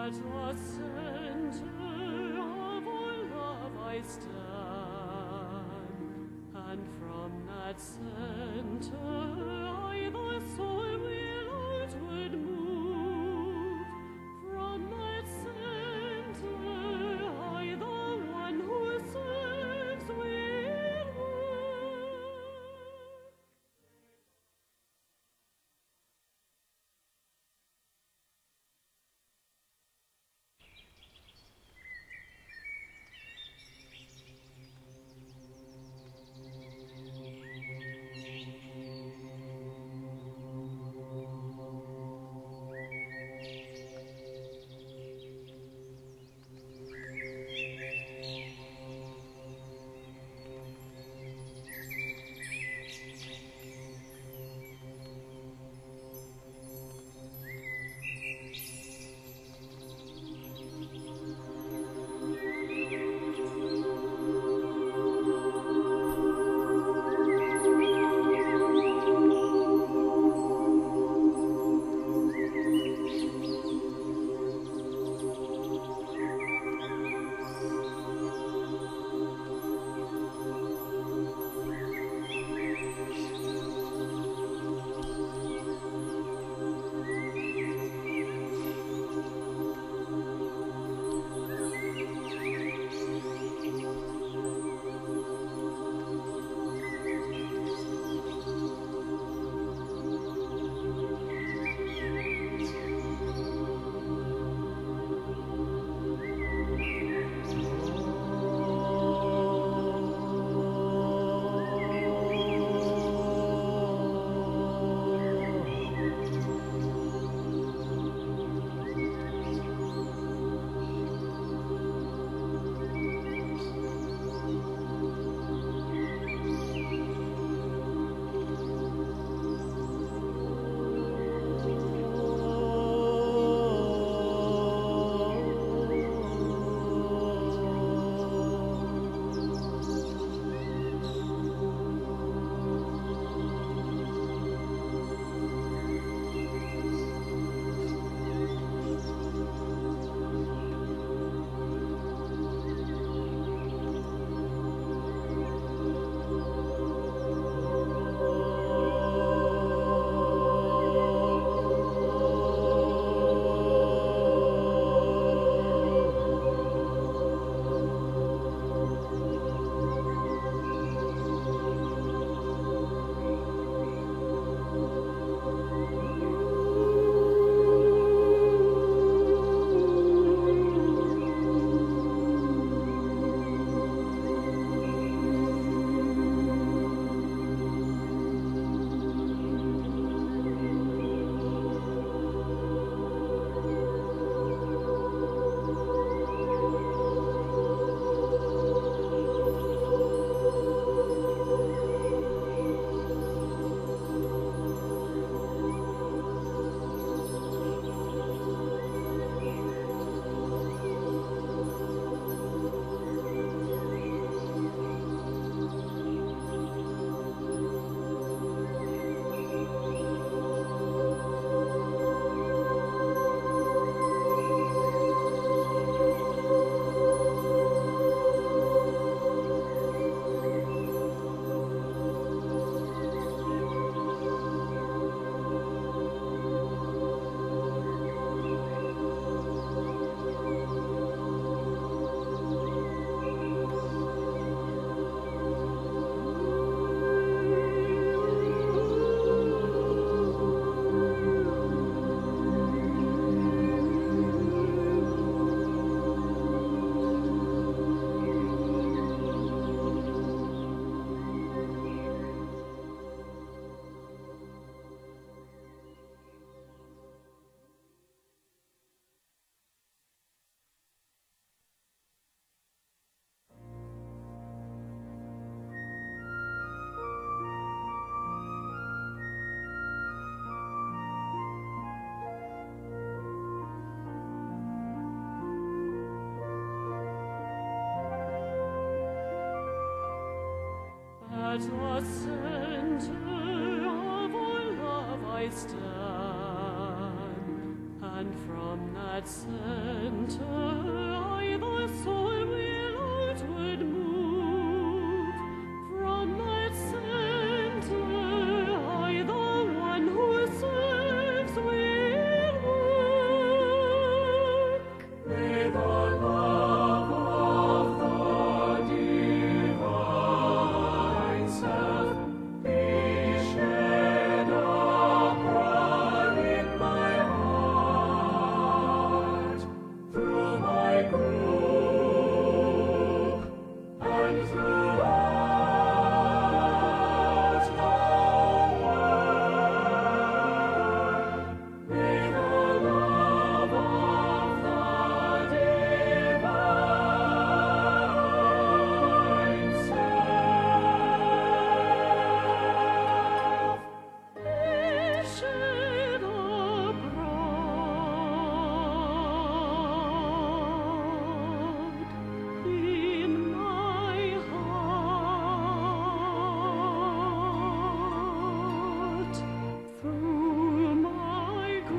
At the center of our love I stand, and from that center I, the soul, will outward move. From that center I, the one who serves, will work. At the center of our love I stand, and from At center I the soul will outward move. From that center I the one who serves will work. May the love of the divine self be shed abroad in my heart, through my group and throughout the world. May the love of the divine self be shed abroad in my heart, through my group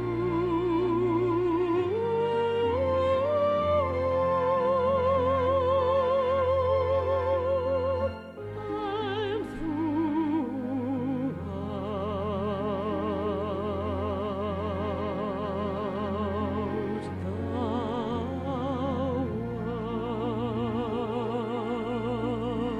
and throughout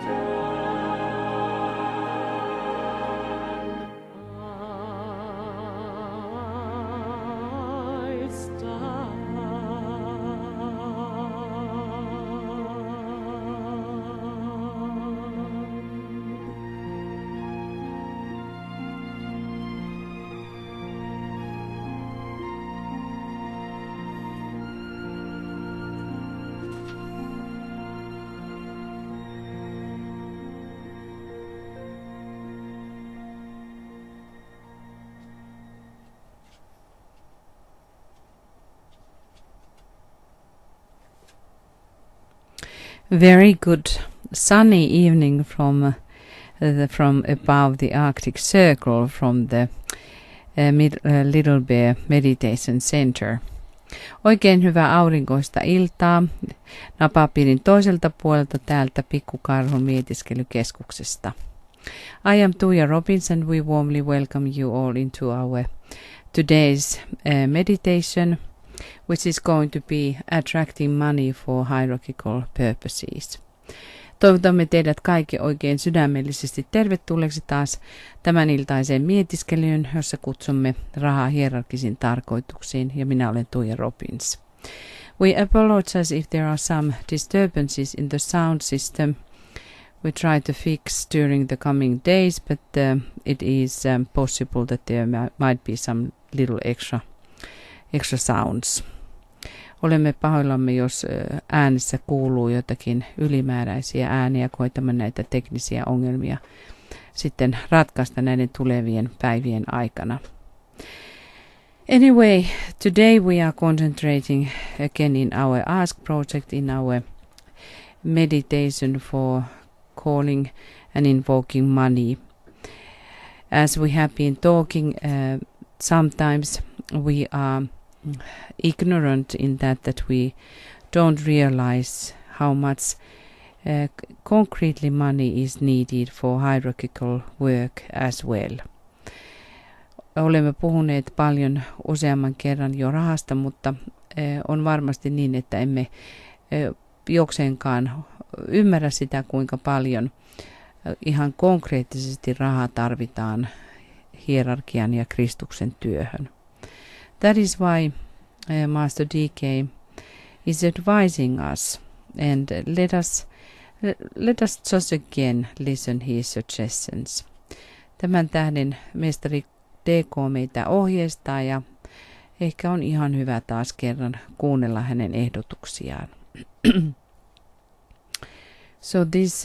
the Very good sunny evening from above the Arctic Circle, from the Little Bear Meditation Center. Oikein hyvää aurinkoista iltaa napapiirin toiselta puolelta täältä Pikkukarhun mietiskelykeskuksesta. I am Tuija Robbins and we warmly welcome you all into our today's meditation, which is going to be attracting money for hierarchical purposes. Toivotamme teidät kaikki oikein sydämellisesti tervetulleeksi taas tämän iltaiseen mietiskelyyn, jossa kutsumme rahaa hierarkisiin tarkoituksiin, ja minä olen Tuija Robbins. We apologize if there are some disturbances in the sound system. We try to fix during the coming days, but it is possible that there might be some little extra sounds. Olemme pahoillamme, jos äänessä kuuluu jotakin ylimääräisiä ääniä, koitamme näitä teknisiä ongelmia sitten ratkaista näiden tulevien päivien aikana. Anyway, today we are concentrating again in our Ask project, in our meditation for calling and invoking money. As we have been talking, sometimes we are ignorant in that we don't realize how much concretely money is needed for hierarchical work as well. Olemme puhuneet paljon useamman kerran jo rahasta, mutta on varmasti niin, että emme jokseenkaan ymmärrä sitä, kuinka paljon ihan konkreettisesti rahaa tarvitaan hierarkian ja Kristuksen työhön. That is why Master DK is advising us, and let us just again listen his suggestions. Tämän tähden mestari DK meitä ohjeistaa, ja ehkä on ihan hyvä taas kerran kuunnella hänen ehdotuksiaan. So this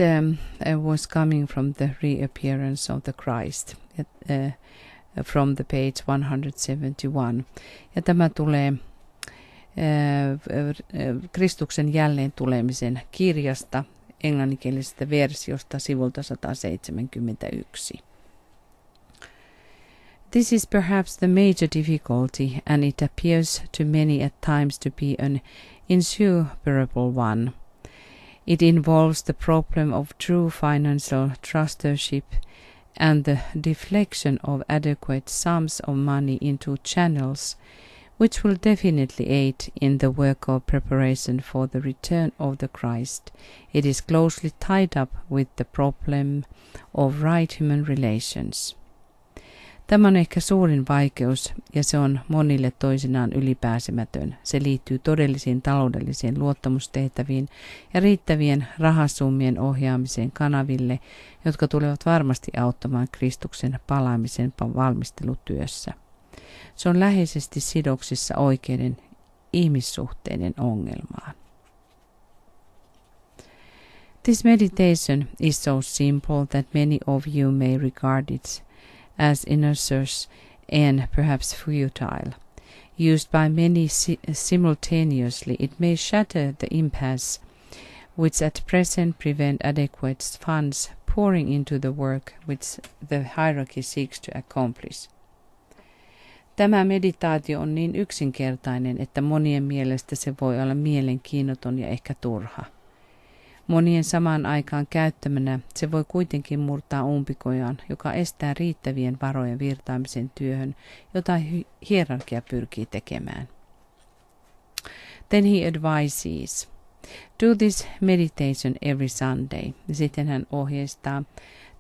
was coming from the reappearance of the Christ from the page 171. Ja tämä tulee Kristuksen jälleen tulemisen kirjasta, englanninkielisestä versiosta sivulta 171. This is perhaps the major difficulty, and it appears to many at times to be an insuperable one. It involves the problem of true financial trustworship and the deflection of adequate sums of money into channels which will definitely aid in the work of preparation for the return of the Christ. It is closely tied up with the problem of right human relations. Tämä on ehkä suurin vaikeus, ja se on monille toisinaan ylipääsemätön. Se liittyy todellisiin taloudellisiin luottamustehtäviin ja riittävien rahasummien ohjaamiseen kanaville, jotka tulevat varmasti auttamaan Kristuksen palaamisen valmistelutyössä. Se on läheisesti sidoksissa oikeiden ihmissuhteiden ongelmaan. This meditation is so simple that many of you may regard it as inertious and perhaps futile. Used by many simultaneously, it may shatter the impasse which at present prevent adequate funds pouring into the work which the hierarchy seeks to accomplish. Tämä meditaatio on niin yksinkertainen, että monien mielestä se voi olla mielenkiinnoton ja ehkä turha. Monien samaan aikaan käyttämänä se voi kuitenkin murtaa umpikojan, joka estää riittävien varojen virtaamisen työhön, jota hierarkia pyrkii tekemään. Then he advises, do this meditation every Sunday. Sitten hän ohjeistaa,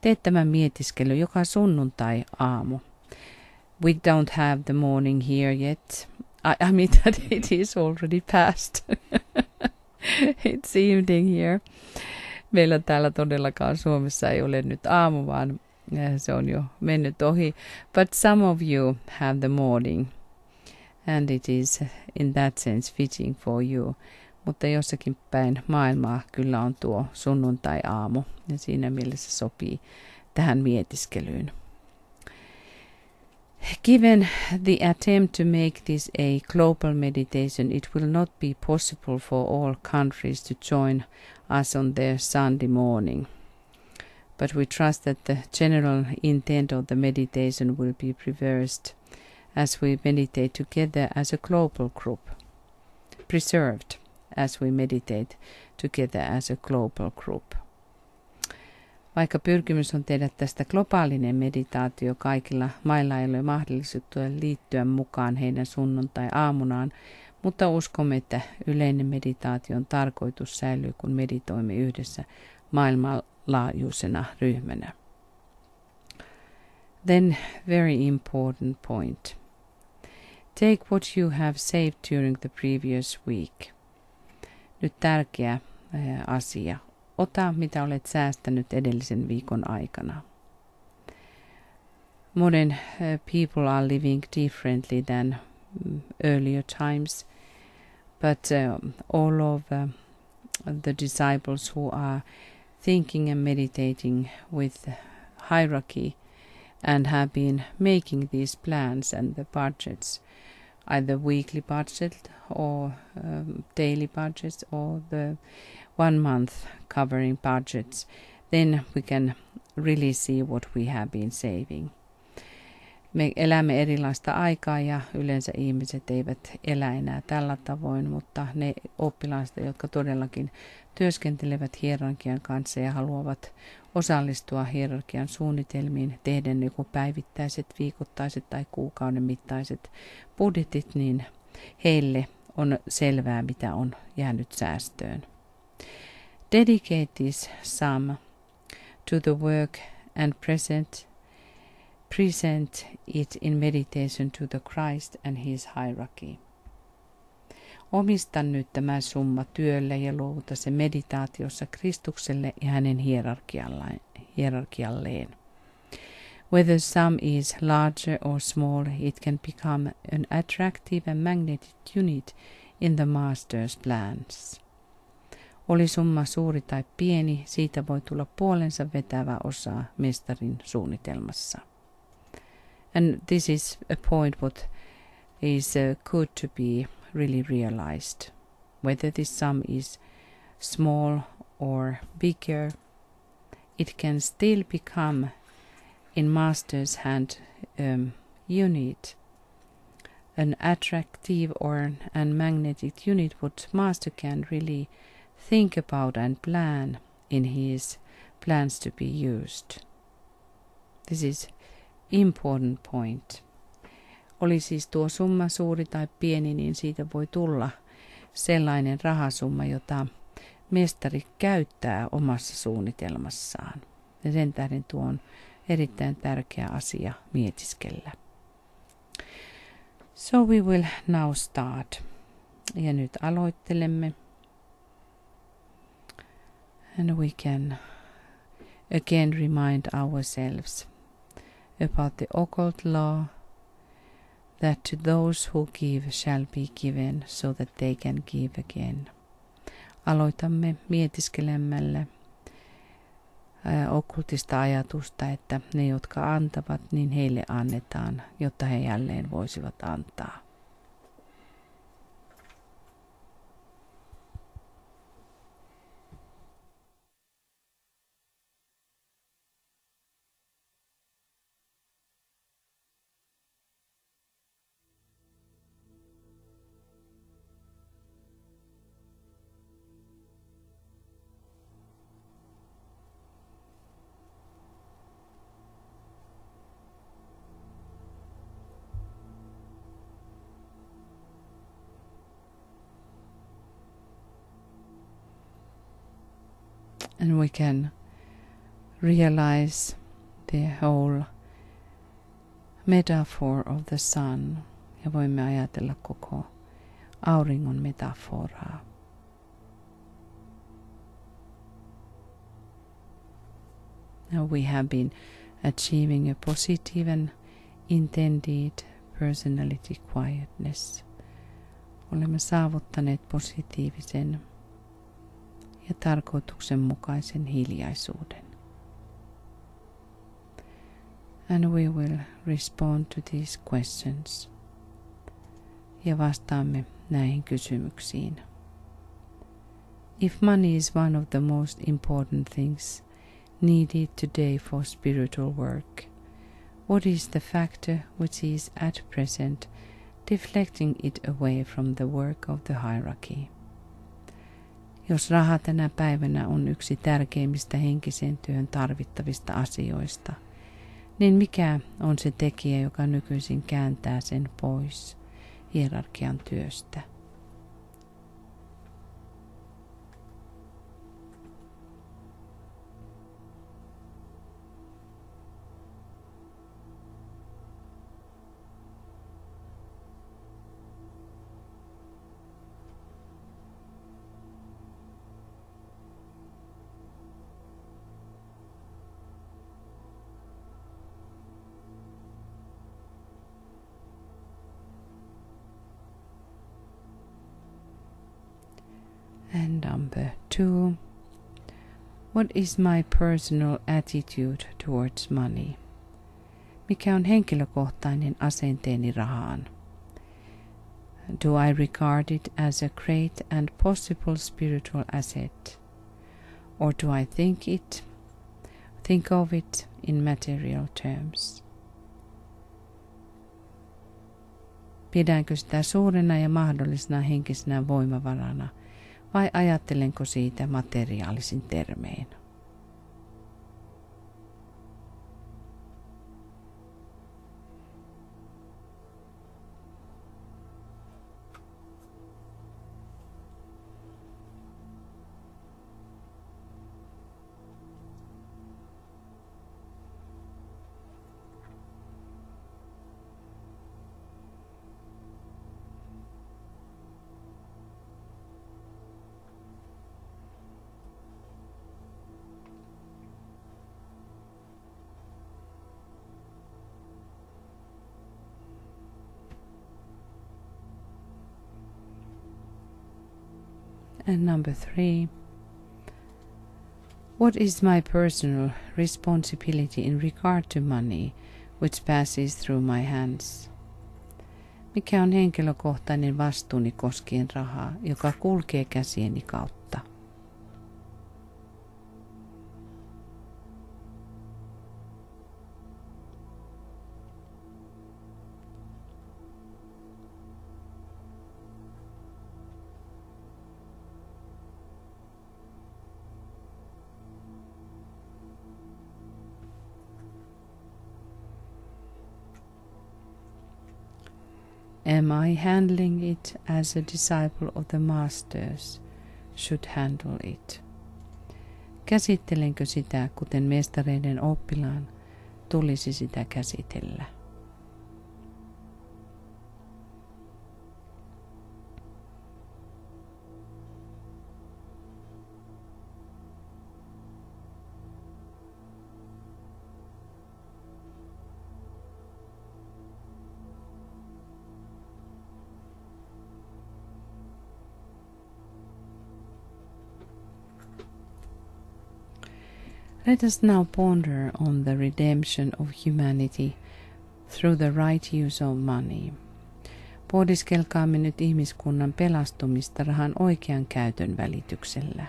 tee tämä mietiskely joka sunnuntai aamu. We don't have the morning here yet. I mean that it is already past. It's evening here. Meillä täällä todellakaan Suomessa ei ole nyt aamu, vaan se on jo mennyt ohi. But some of you have the morning. And it is in that sense fitting for you. Mutta jossakin päin maailmaa kyllä on tuo sunnuntai-aamu. Ja siinä mielessä sopii tähän mietiskelyyn. Given the attempt to make this a global meditation, it will not be possible for all countries to join us on their Sunday morning. But we trust that the general intent of the meditation will be preserved as we meditate together as a global group. Preserved as we meditate together as a global group. Vaikka pyrkimys on tehdä tästä globaalinen meditaatio, kaikilla mailla ei ole mahdollisuutta liittyä mukaan heidän sunnuntai-aamunaan, mutta uskomme, että yleinen meditaation tarkoitus säilyy, kun meditoimme yhdessä maailmanlaajuisena ryhmänä. Then, very important point. Take what you have saved during the previous week. Nyt tärkeä asia. Ota, mitä olet säästänyt edellisen viikon aikana. Modern people are living differently than earlier times, but all of the disciples who are thinking and meditating with hierarchy and have been making these plans and the budgets, either weekly budget or daily budgets or the 1 month covering budgets, then we can really see what we have been saving. Me elämme erilaista aikaa ja yleensä ihmiset eivät elä enää tällä tavoin, mutta ne oppilaat, jotka todellakin työskentelevät hierarkian kanssa ja haluavat osallistua hierarkian suunnitelmiin, tehdä joko päivittäiset, viikoittaiset tai kuukauden mittaiset budjetit, niin heille on selvää, mitä on jäänyt säästöön. Dedicate this sum to the work and present it in meditation to the Christ and his hierarchy. Omista nyt tämä summa työlle ja luovuta se meditaatiossa Kristukselle ja hänen hierarkialleen. Whether sum is larger or small, it can become an attractive and magnetic unit in the master's plans. Oli summa suuri tai pieni, siitä voi tulla puolensa vetävä osa mestarin suunnitelmassa. And this is a point what is good to be really realized. Whether this sum is small or bigger, it can still become in master's hand unit, an attractive or an magnetic unit what master can really think about and plan in his plans to be used. This is important point. Oli siis tuo summa suuri tai pieni, niin siitä voi tulla sellainen rahasumma, jota mestari käyttää omassa suunnitelmassaan. Ja sen tähden tuo on erittäin tärkeä asia mietiskellä. So we will now start. Ja nyt aloittelemme. And we can again remind ourselves about the occult law that to those who give shall be given so that they can give again. Aloitamme mietiskelemällä okkultista ajatusta, että ne, jotka antavat, niin heille annetaan, jotta he jälleen voisivat antaa. And we can realize the whole metaphor of the sun. Ja voimme ajatella koko auringon metaforaa. Now we have been achieving a positive and intended personality quietness. Olemme saavuttaneet positiivisen ja tarkoituksenmukaisen hiljaisuuden. And we will respond to these questions. Ja vastaamme näihin kysymyksiin. If money is one of the most important things needed today for spiritual work, what is the factor which is at present deflecting it away from the work of the hierarchy? Jos raha tänä päivänä on yksi tärkeimmistä henkiseen työhön tarvittavista asioista, niin mikä on se tekijä, joka nykyisin kääntää sen pois hierarkian työstä? And number 2, what is my personal attitude towards money? Mikä on henkilökohtainen asenteeni rahaan? Do I regard it as a great and possible spiritual asset? Or do I think of it in material terms? Pidänkö sitä suurena ja mahdollisena henkisenä voimavarana? Vai ajattelenko siitä materiaalisin termein? And number 3, What is my personal responsibility in regard to money which passes through my hands? Mikä on henkilökohtainen vastuuni koskien rahaa, joka kulkee käsieni kautta? Am I handling it as a disciple of the masters should handle it? Käsittelenkö sitä, kuten mestareiden oppilaan tulisi sitä käsitellä? Let us now ponder on the redemption of humanity through the right use of money. Pohdiskelkaamme nyt ihmiskunnan pelastumista rahan oikean käytön välityksellä.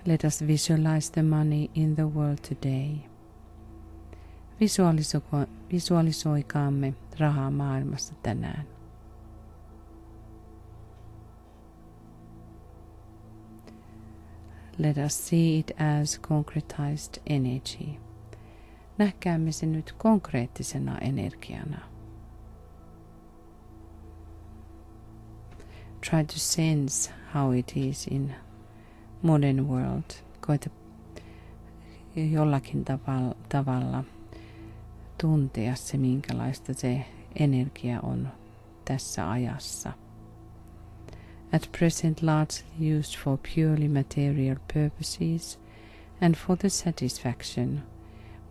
Let us visualize the money in the world today. Visualisoikaamme rahaa maailmassa tänään. Let us see it as concretized energy. Nähkäämme se nyt konkreettisena energiana. Try to sense how it is in modern world. Koita jollakin tavalla tuntea se, minkälaista se energia on tässä ajassa. At present largely used for purely material purposes and for the satisfaction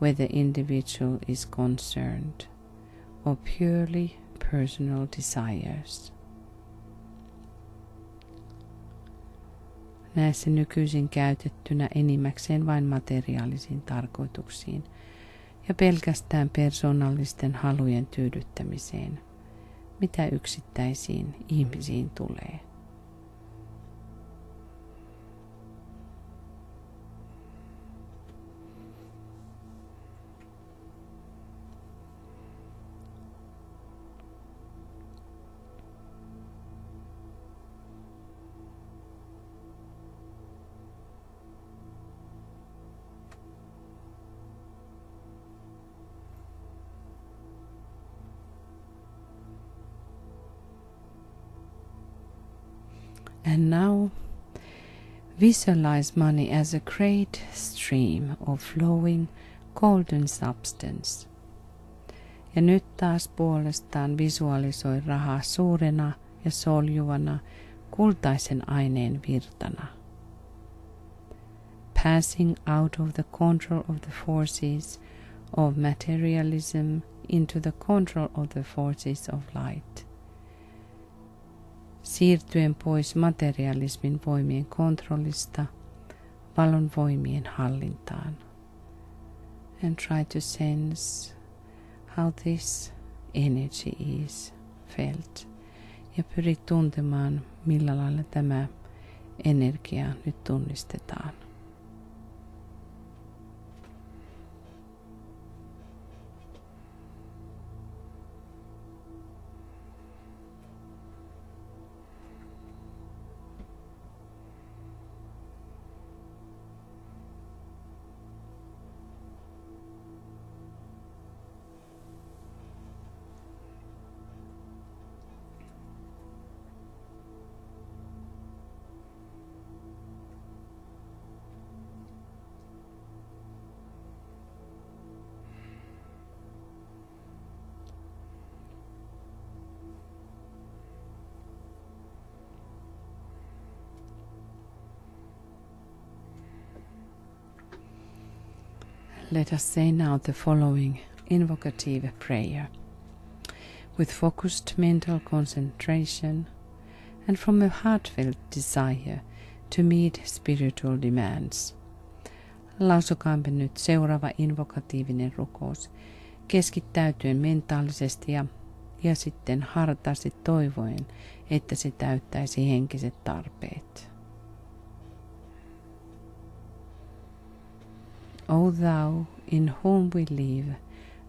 where the individual is concerned, or purely personal desires. Näe se nykyisin käytettynä enimmäkseen vain materiaalisiin tarkoituksiin ja pelkästään persoonallisten halujen tyydyttämiseen, mitä yksittäisiin ihmisiin tulee. And now visualize money as a great stream of flowing golden substance. Ja nyt taas puolestaan visualisoi rahaa suurena ja soljuvana kultaisen aineen virtana. Passing out of the control of the forces of materialism into the control of the forces of light. Siirtyen pois materialismin voimien kontrollista valon voimien hallintaan. And try to sense how this energy is felt. Ja pyri tuntemaan, millä lailla tämä energia nyt tunnistetaan. Let us say now the following invocative prayer with focused mental concentration and from a heartfelt desire to meet spiritual demands. Lausukaamme nyt seuraava invokatiivinen rukous, keskittäytyen mentaalisesti ja sitten hartaasti toivoen, että se täyttäisi henkiset tarpeet. O thou, in whom we live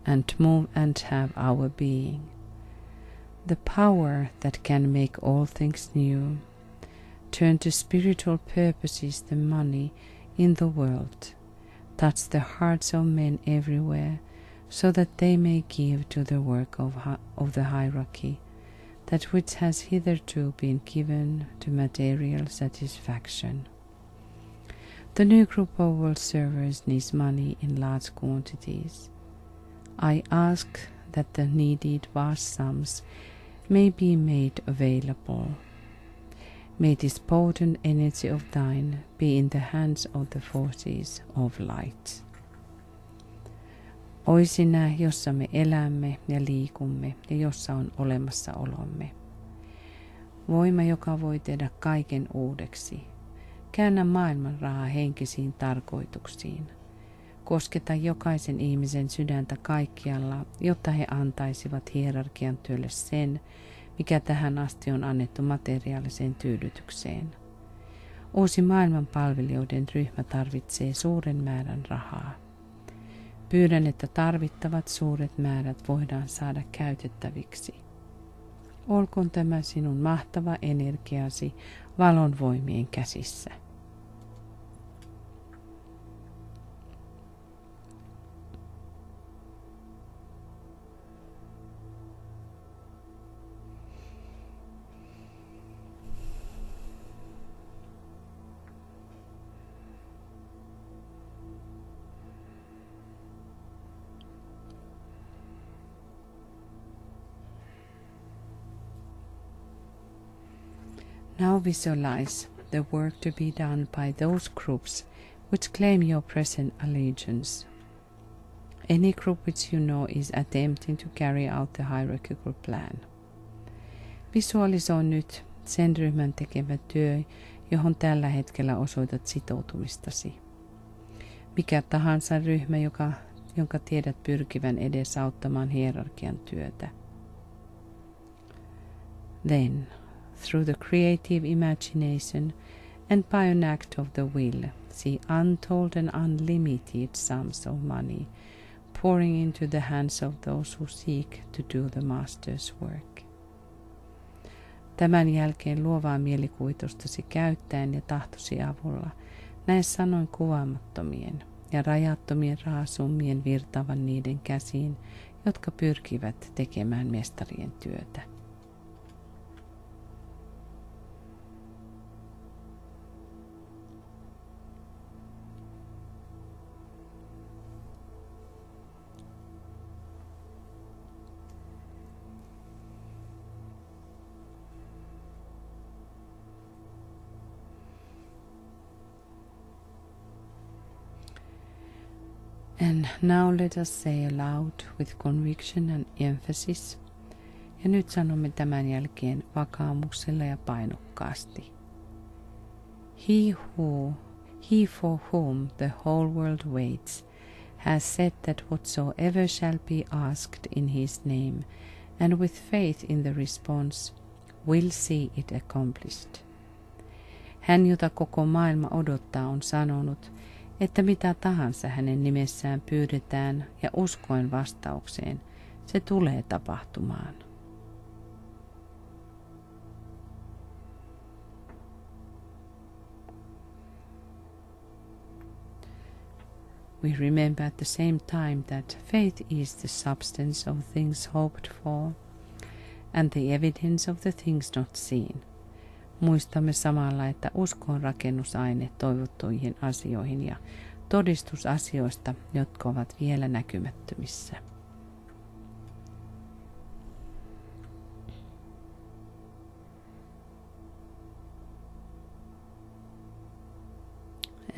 and move and have our being, the power that can make all things new, turn to spiritual purposes the money in the world, touch the hearts of men everywhere, so that they may give to the work of the hierarchy that which has hitherto been given to material satisfaction. The new group of world servers needs money in large quantities. I ask that the needed vast sums may be made available. May this potent energy of thine be in the hands of the forces of light. Oi sinä, jossa me elämme ja liikumme ja jossa on olemassaolomme. Voima, joka voi tehdä kaiken uudeksi. Käännä maailman rahaa henkisiin tarkoituksiin. Kosketa jokaisen ihmisen sydäntä kaikkialla, jotta he antaisivat hierarkian työlle sen, mikä tähän asti on annettu materiaaliseen tyydytykseen. Uusi maailman palvelijoiden ryhmä tarvitsee suuren määrän rahaa. Pyydän, että tarvittavat suuret määrät voidaan saada käytettäviksi. Olkoon tämä sinun mahtava energiasi valon voimien käsissä. Now visualize the work to be done by those groups which claim your present allegiance. Any group which you know is attempting to carry out the hierarchical plan. Visualisoi nyt sen ryhmän tekemä työ, johon tällä hetkellä osoitat sitoutumistasi. Mikä tahansa ryhmä, jonka tiedät pyrkivän edesauttamaan hierarkian työtä. Then, through the creative imagination and by an act of the will, see untold and unlimited sums of money pouring into the hands of those who seek to do the master's work. Tämän jälkeen luovaa mielikuvitustasi käyttäen ja tahtosi avulla näe sanoin kuvaamattomien ja rajattomien rahasummien virtaavan niiden käsiin, jotka pyrkivät tekemään mestarien työtä. And now let us say aloud with conviction and emphasis. Ja nyt sanomme tämän jälkeen vakaumuksella ja painokkaasti. He for whom the whole world waits, has said that whatsoever shall be asked in his name, and with faith in the response, will see it accomplished. Hän, jota koko maailma odottaa, on sanonut, että mitä tahansa hänen nimessään pyydetään ja uskoen vastaukseen, se tulee tapahtumaan. We remember at the same time that faith is the substance of things hoped for and the evidence of the things not seen. Muistamme samalla, että usko on rakennusaine toivottuihin asioihin ja todistus asioista, jotka ovat vielä näkymättömissä.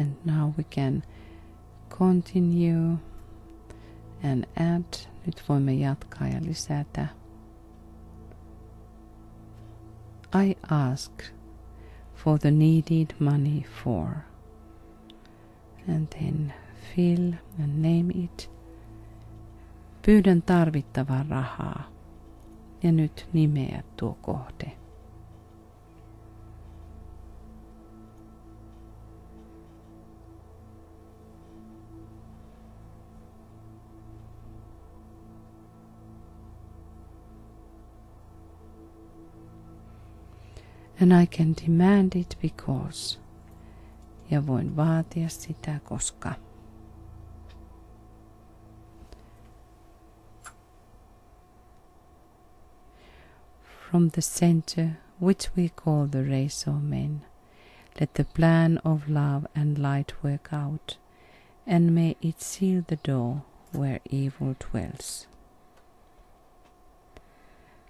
And now we can continue and add. Nyt voimme jatkaa ja lisätä. I ask for the needed money for. And then fill and name it. Pyydän tarvittavaa rahaa. Ja nyt nimeä tuo kohde. And I can demand it because. Ja voin vaatia sitä, koska. From the center, which we call the race of men, let the plan of love and light work out, and may it seal the door where evil dwells.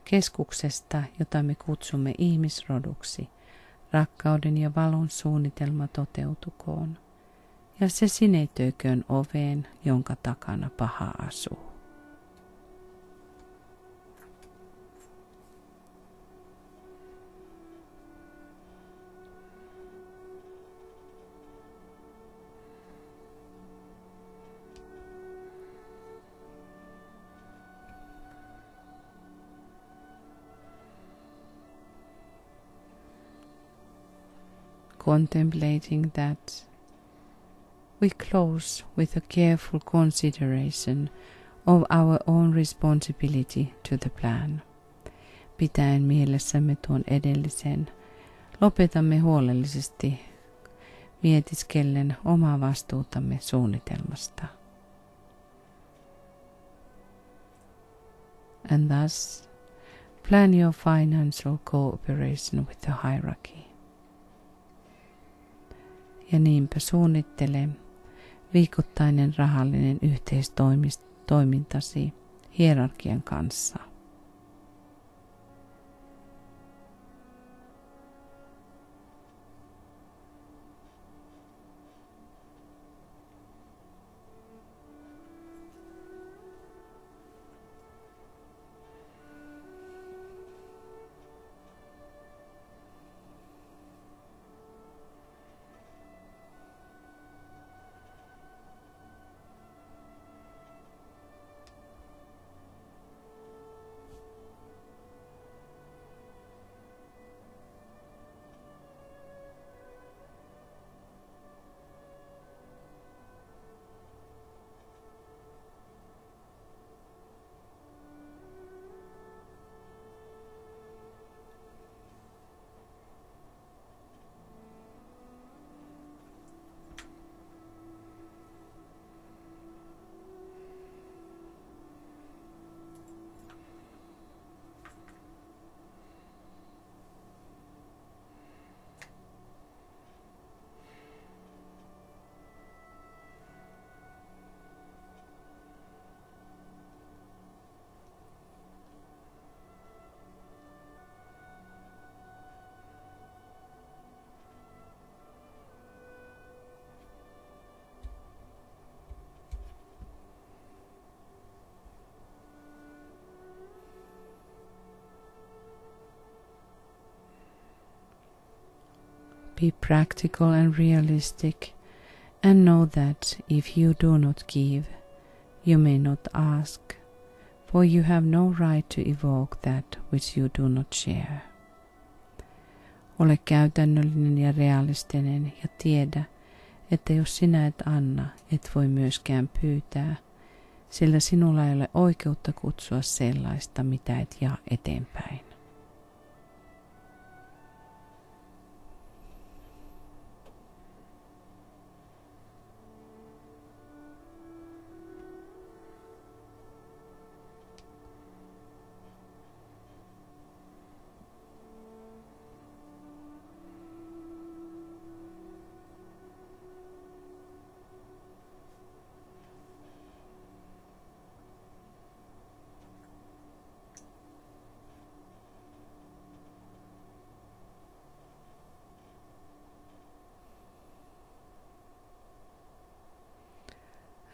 Keskuksesta, jota me kutsumme ihmisroduksi, rakkauden ja valon suunnitelma toteutukoon, ja se sinetöiköön oveen, jonka takana paha asuu. Contemplating that, we close with a careful consideration of our own responsibility to the plan. Pitäen mielessämme tuon edellisen, lopetamme huolellisesti mietiskellen omaa vastuutamme suunnitelmasta. And thus, plan your financial cooperation with the hierarchy. Ja niinpä suunnittele viikoittainen rahallinen yhteistoimintasi hierarkian kanssa. Be practical and realistic, and know that if you do not give, you may not ask, for you have no right to evoke that which you do not share. Ole käytännöllinen ja realistinen ja tiedä, että jos sinä et anna, et voi myöskään pyytää, sillä sinulla ei ole oikeutta kutsua sellaista, mitä et jaa eteenpäin.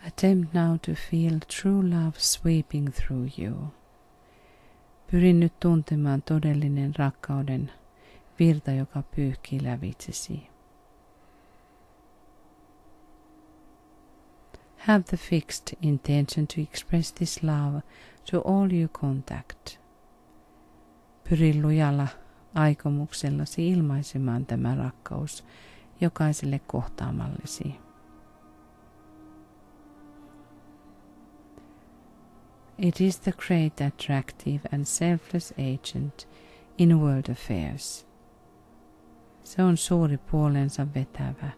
Attempt now to feel true love sweeping through you. Pyri nyt tuntemaan todellinen rakkauden virta, joka pyyhkii lävitsesi. Have the fixed intention to express this love to all you contact. Pyri lujalla aikomuksellasi ilmaisemaan tämä rakkaus jokaiselle kohtaamallesi. It is the great, attractive and selfless agent in world affairs. Se on suuri puolensa vetävä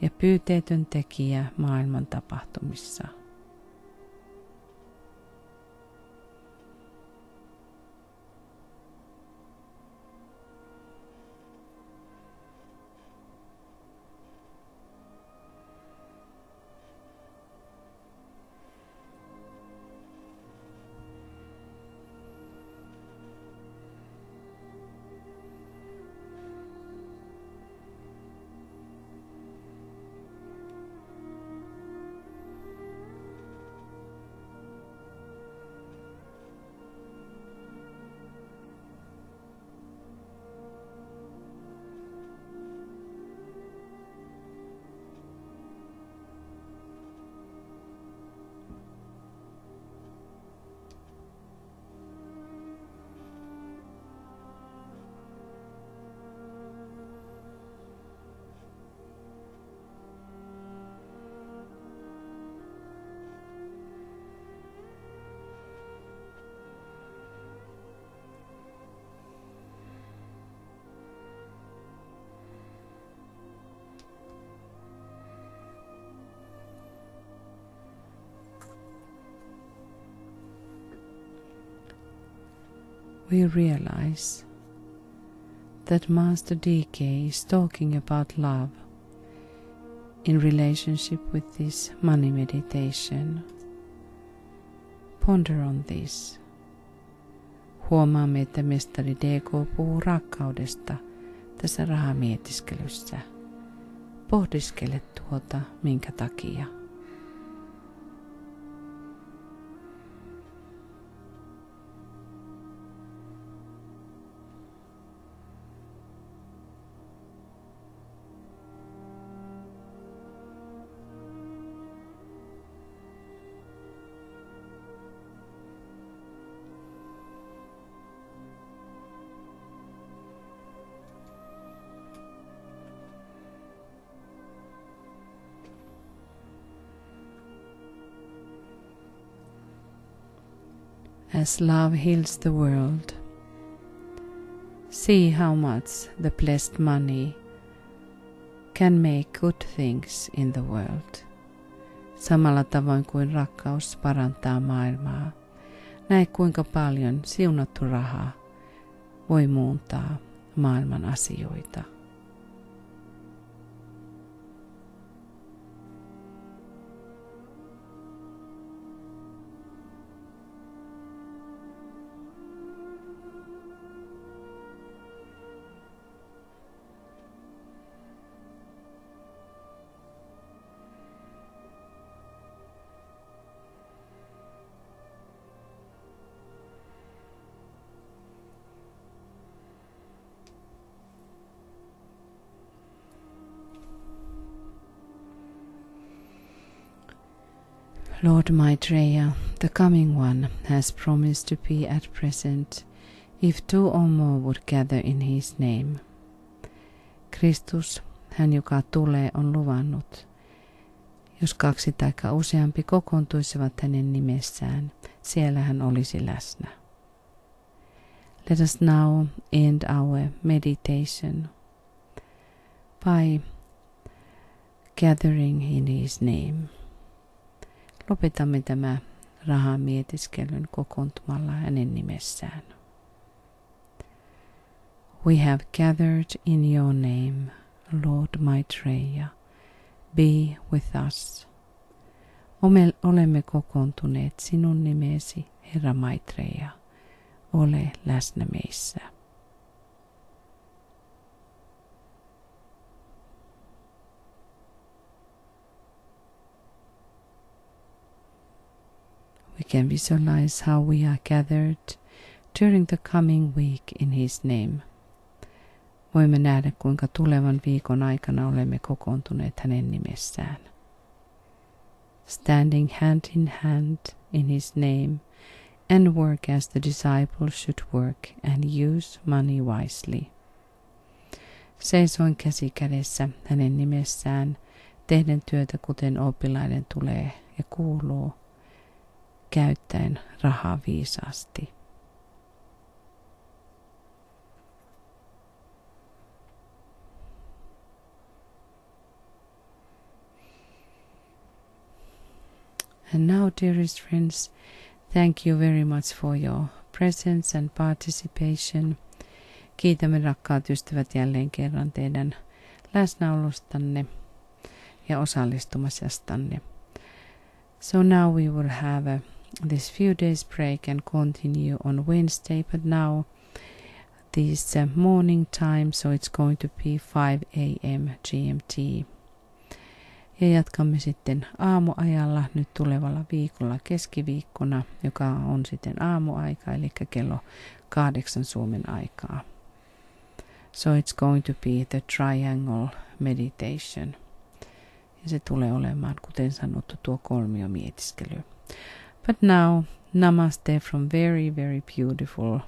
ja pyyteetön tekijä maailman tapahtumissa. We realize that Master DK is talking about love in relationship with this money meditation. Ponder on this. Huomaamme, että mestari DK puhuu rakkaudesta tässä rahamietiskellyssä. Pohdiskele tuota, minkä takia. As love heals the world, see how much the blessed money can make good things in the world. Samalla tavoin kuin rakkaus parantaa maailmaa, näe kuinka paljon siunattu raha voi muuntaa maailman asioita. Lord Maitreya, the coming one, has promised to be at present if two or more would gather in his name. Kristus, hän joka tulee, on luvannut. Jos kaksi tai useampi kokoontuisivat hänen nimessään, siellä hän olisi läsnä. Let us now end our meditation by gathering in his name. Lopetamme tämä rahamietiskelyn kokoontumalla hänen nimessään. We have gathered in your name, Lord Maitreya. Be with us. Olemme kokoontuneet sinun nimesi, Herra Maitreya. Ole läsnä meissä. We can visualize how we are gathered during the coming week in his name. voimme nähdä, kuinka tulevan viikon aikana olemme kokoontuneet hänen nimessään. Standing hand in hand in his name, and work as the disciples should work and use money wisely. Seisoin käsi kädessä hänen nimessään, tehden työtä kuten oppilaiden tulee ja kuuluu, käyttäen rahaa viisaasti. And now, dearest friends, thank you very much for your presence and participation. Kiitämme rakkaat ystävät jälleen kerran teidän läsnäolostanne ja osallistumisestanne. So now we will have this few days break and continue on Wednesday, but now this morning time, so it's going to be 5 a.m. GMT. Ja jatkamme sitten aamuajalla nyt tulevalla viikolla keskiviikkona, joka on sitten aamuaika, eli kello 8 Suomen aikaa. So it's going to be the triangle meditation. Ja se tulee olemaan, kuten sanottu, tuo kolmiomietiskely. But now, namaste from very, very beautiful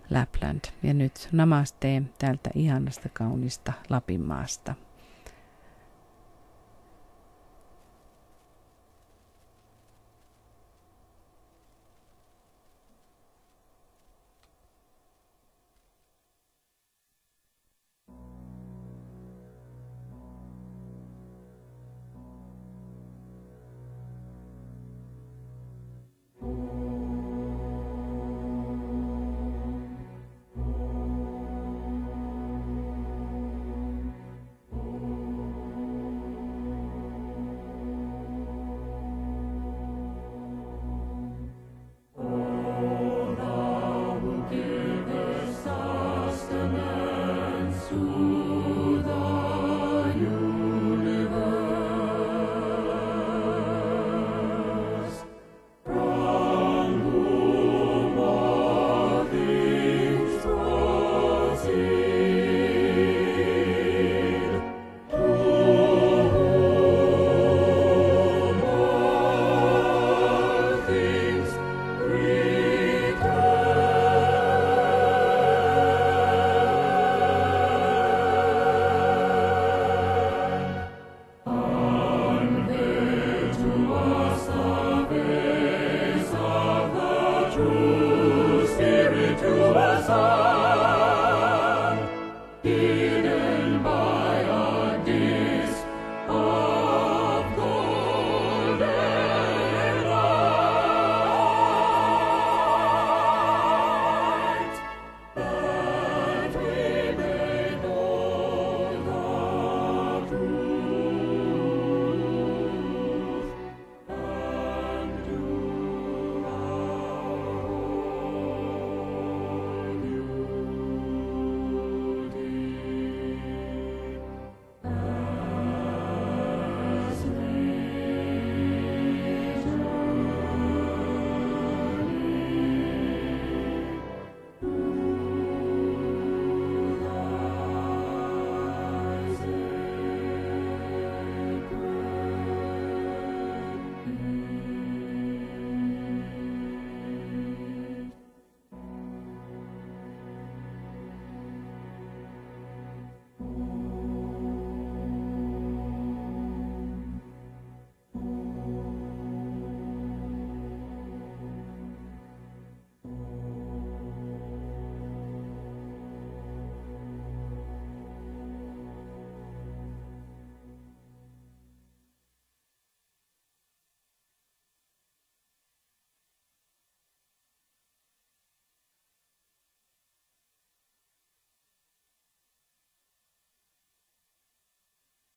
Lapland. Ja nyt namaste täältä ihanasta kaunista Lapinmaasta.